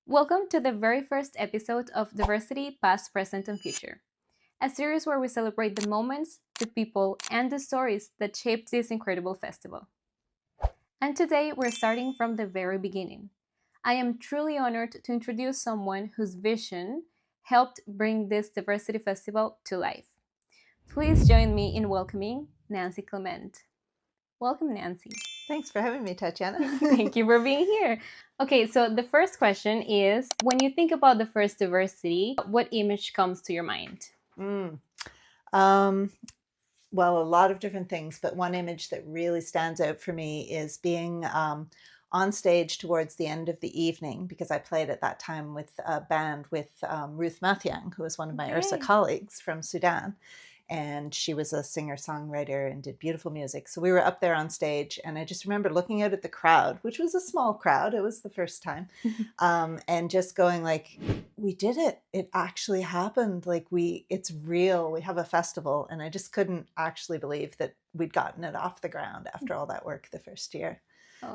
Welcome to the very first episode of DiverseCity Past, Present, and Future, a series where we celebrate the moments, the people, and the stories that shaped this incredible festival. And today we're starting from the very beginning. I am truly honored to introduce someone whose vision helped bring this diversity festival to life. Please join me in welcoming Nancy Clement. Welcome, Nancy. Thanks for having me, Tatiana. Thank you for being here. Okay, so the first question is, when you think about the first diversity, what image comes to your mind? Um, well, a lot of different things, but one image that really stands out for me is being on stage towards the end of the evening, because I played at that time with a band with Ruth Mathiang, who was one of my URSA colleagues from Sudan. And she was a singer-songwriter and did beautiful music. So we were up there on stage, and I just remember looking out at the crowd, which was a small crowd. It was the first time. And just going like, we did it. It actually happened. Like it's real. We have a festival. And I just couldn't actually believe that we'd gotten it off the ground after all that work the first year.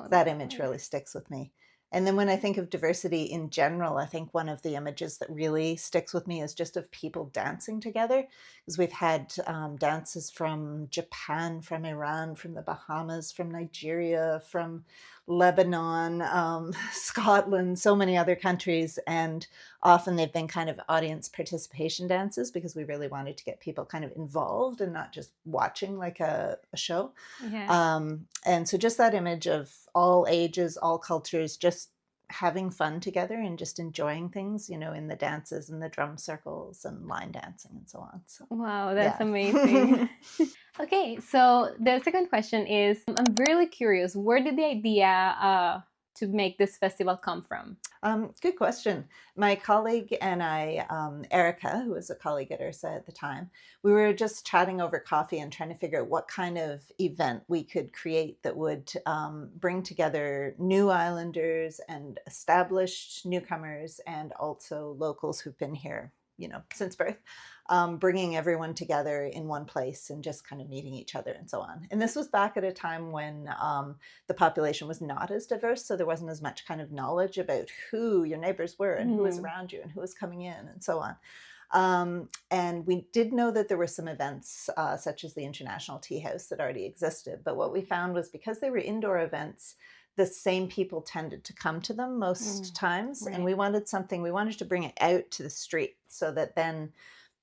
That image really sticks with me. And then when I think of diversity in general, I think one of the images that really sticks with me is just of people dancing together. Because we've had dances from Japan, from Iran, from the Bahamas, from Nigeria, from Lebanon, Scotland, so many other countries. And often they've been kind of audience participation dances because we really wanted to get people kind of involved and not just watching like a show. Yeah. And so just that image of all ages, all cultures, just having fun together and just enjoying things, in the dances and the drum circles and line dancing and so on. So, wow, that's amazing. Okay, so the second question is, I'm really curious, where did the idea to make this festival come from? Good question. My colleague and I, Erica, who was a colleague at URSA at the time, we were just chatting over coffee and trying to figure out what kind of event we could create that would bring together new islanders and established newcomers and also locals who've been here, since birth. Bringing everyone together in one place and just kind of meeting each other and so on. And this was back at a time when the population was not as diverse, so there wasn't as much kind of knowledge about who your neighbors were and who was around you and who was coming in and so on. And we did know that there were some events such as the International Tea House that already existed, but what we found was because they were indoor events, the same people tended to come to them most times. Right. And we wanted to bring it out to the street so that then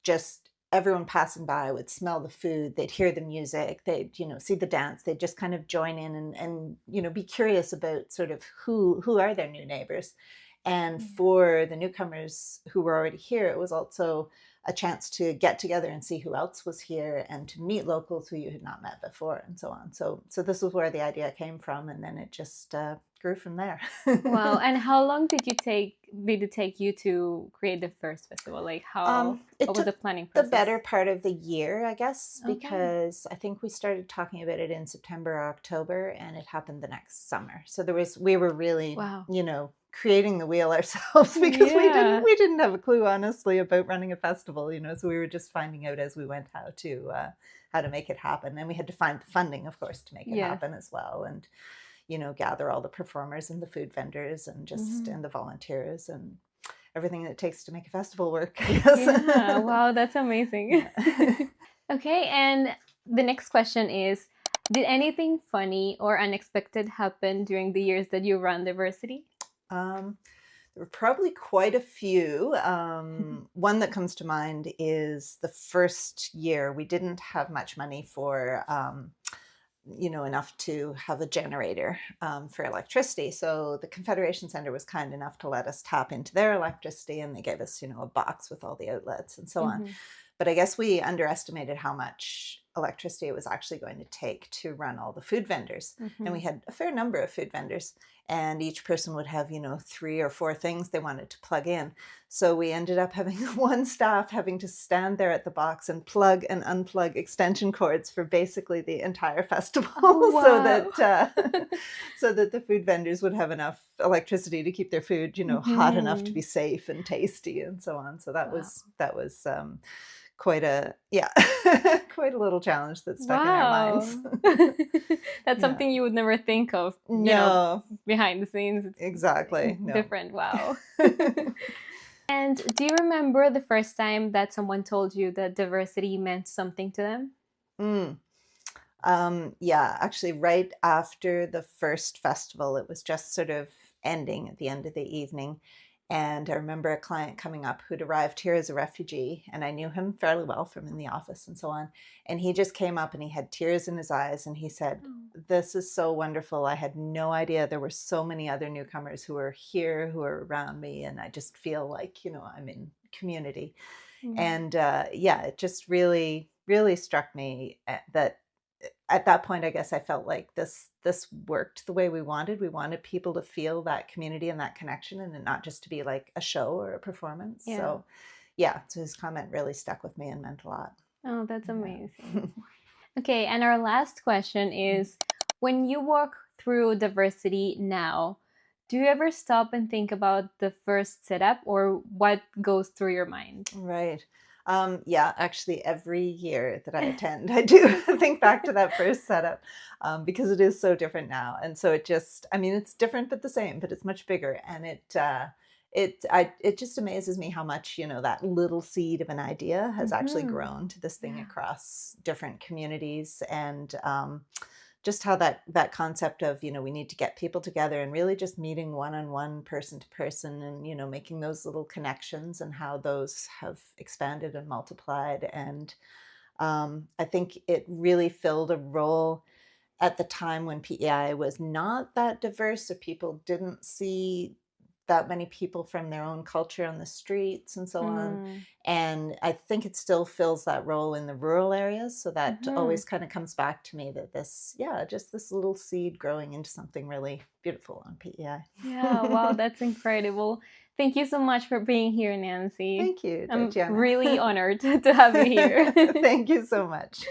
just everyone passing by would smell the food, they'd hear the music, they'd, see the dance, they'd just kind of join in and be curious about sort of who are their new neighbors. And for the newcomers who were already here, it was also a chance to get together and see who else was here and to meet locals who you had not met before and so on. So this was where the idea came from, and then it just grew from there. Wow. And how long did it take you to create the first festival? Like what was the planning process? The better part of the year, I guess, because I think we started talking about it in September or October, and it happened the next summer. So we were really, creating the wheel ourselves because we didn't have a clue, honestly, about running a festival, so we were just finding out as we went how to make it happen. And we had to find the funding, of course, to make it happen as well. And gather all the performers and the food vendors and just and the volunteers and everything that it takes to make a festival work. Yeah, wow, that's amazing. Okay, and the next question is, did anything funny or unexpected happen during the years that you ran DiverseCity? There were probably quite a few. One that comes to mind is the first year we didn't have much money for enough to have a generator for electricity. So the Confederation Center was kind enough to let us tap into their electricity, and they gave us, a box with all the outlets and so on. But I guess we underestimated how much electricity it was actually going to take to run all the food vendors. And we had a fair number of food vendors, and each person would have, 3 or 4 things they wanted to plug in. So we ended up having one staff having to stand there at the box and plug and unplug extension cords for basically the entire festival. Oh, wow. so that the food vendors would have enough electricity to keep their food, hot enough to be safe and tasty and so on. So that Wow. was quite a quite a little challenge that stuck in our minds. Wow. That's Yeah. something you would never think of, No, behind the scenes. It's exactly. No. different. Wow. And do you remember the first time that someone told you that diversity meant something to them? Yeah, actually, right after the first festival, it was just sort of ending at the end of the evening. And I remember a client coming up who'd arrived here as a refugee, and I knew him fairly well from in the office and so on. And he just came up and he had tears in his eyes and he said, "This is so wonderful. I had no idea there were so many other newcomers who are here, who are around me. And I just feel like, I'm in community." And it just really, really struck me that at that point, I guess I felt like this worked the way we wanted. We wanted people to feel that community and that connection, and not just to be like a show or a performance. Yeah. So his comment really stuck with me and meant a lot. Oh, that's amazing. Okay, and our last question is, when you walk through diversity now, do you ever stop and think about the first setup, or what goes through your mind? Right. Actually, every year that I attend, I do think back to that first setup, because it is so different now. And so it's different but the same, but it's much bigger. And it just amazes me how much, that little seed of an idea has actually grown to this thing across different communities. And just how that concept of, we need to get people together and really just meeting one-on-one, person to person, and, making those little connections, and how those have expanded and multiplied. And I think it really filled a role at the time when PEI was not that diverse, so people didn't see that many people from their own culture on the streets and so on. And I think it still fills that role in the rural areas. So that always kind of comes back to me, that just this little seed growing into something really beautiful on PEI. Yeah, wow, that's incredible. Thank you so much for being here, Nancy. Thank you, I'm Tatiana. really honored to have you here. Thank you so much.